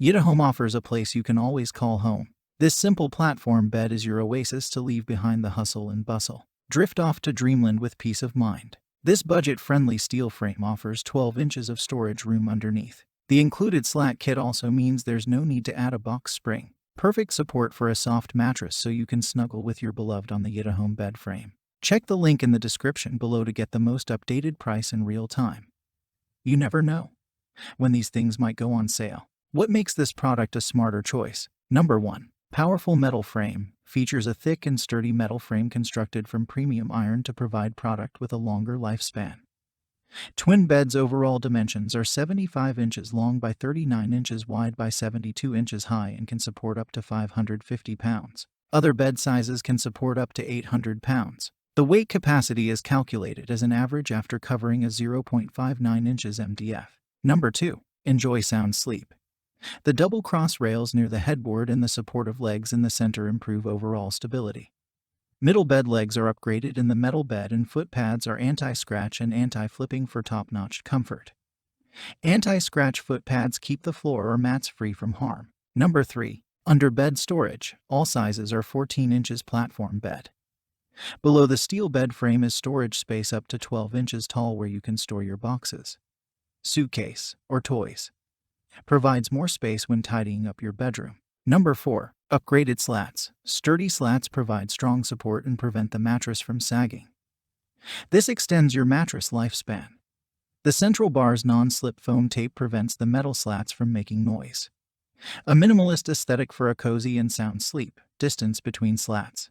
Yitahome offers a place you can always call home. This simple platform bed is your oasis to leave behind the hustle and bustle. Drift off to dreamland with peace of mind. This budget-friendly steel frame offers 12 inches of storage room underneath. The included slat kit also means there's no need to add a box spring. Perfect support for a soft mattress so you can snuggle with your beloved on the Yitahome bed frame. Check the link in the description below to get the most updated price in real time. You never know when these things might go on sale. What makes this product a smarter choice? Number 1. Powerful metal frame. Features a thick and sturdy metal frame constructed from premium iron to provide product with a longer lifespan. Twin bed's overall dimensions are 75 inches long by 39 inches wide by 72 inches high and can support up to 550 pounds. Other bed sizes can support up to 800 pounds. The weight capacity is calculated as an average after covering a 0.59 inches MDF. Number 2. Enjoy sound sleep. The double cross rails near the headboard and the supportive legs in the center improve overall stability. Middle bed legs are upgraded and the metal bed and foot pads are anti-scratch and anti-flipping for top-notch comfort. Anti-scratch foot pads keep the floor or mats free from harm. Number 3. Under bed storage. All sizes are 14 inches platform bed. Below the steel bed frame is storage space up to 12 inches tall where you can store your boxes, suitcase, or toys. Provides more space when tidying up your bedroom. Number 4. Upgraded slats. Sturdy slats provide strong support and prevent the mattress from sagging. This extends your mattress lifespan. The central bar's non-slip foam tape prevents the metal slats from making noise. A minimalist aesthetic for a cozy and sound sleep. Distance between slats.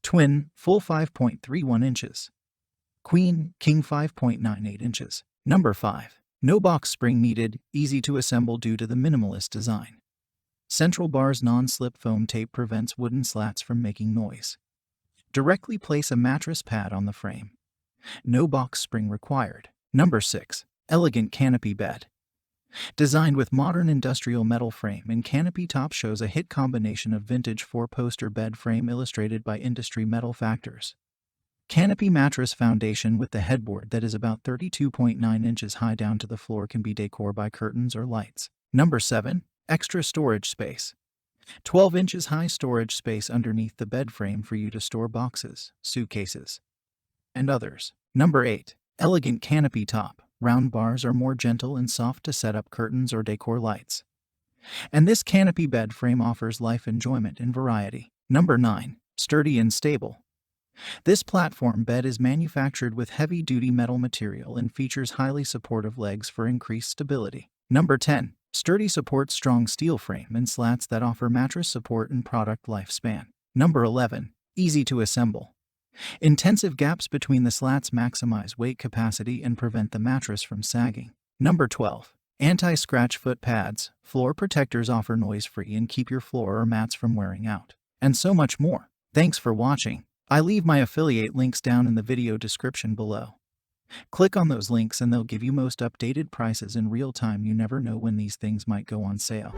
Twin, full 5.31 inches. Queen, king 5.98 inches. Number 5. No box spring needed, easy to assemble due to the minimalist design. Central bar's non-slip foam tape prevents wooden slats from making noise. Directly place a mattress pad on the frame. No box spring required. Number 6. Elegant Canopy Bed. Designed with modern industrial metal frame and canopy top shows a hit combination of vintage 4-poster bed frame illustrated by industry metal factors. Canopy mattress foundation with the headboard that is about 32.9 inches high down to the floor can be decor by curtains or lights. Number 7. Extra storage space. 12 inches high storage space underneath the bed frame for you to store boxes, suitcases, and others. Number 8. Elegant Canopy Top. Round bars are more gentle and soft to set up curtains or decor lights. And this canopy bed frame offers life enjoyment and variety. Number 9. Sturdy and stable. This platform bed is manufactured with heavy-duty metal material and features highly supportive legs for increased stability. Number 10. Sturdy supports strong steel frame and slats that offer mattress support and product lifespan. Number 11. Easy to assemble. Intensive gaps between the slats maximize weight capacity and prevent the mattress from sagging. Number 12. Anti-scratch foot pads. Floor protectors offer noise-free and keep your floor or mats from wearing out. And so much more. Thanks for watching. I leave my affiliate links down in the video description below. Click on those links and they'll give you most updated prices in real time. You never know when these things might go on sale.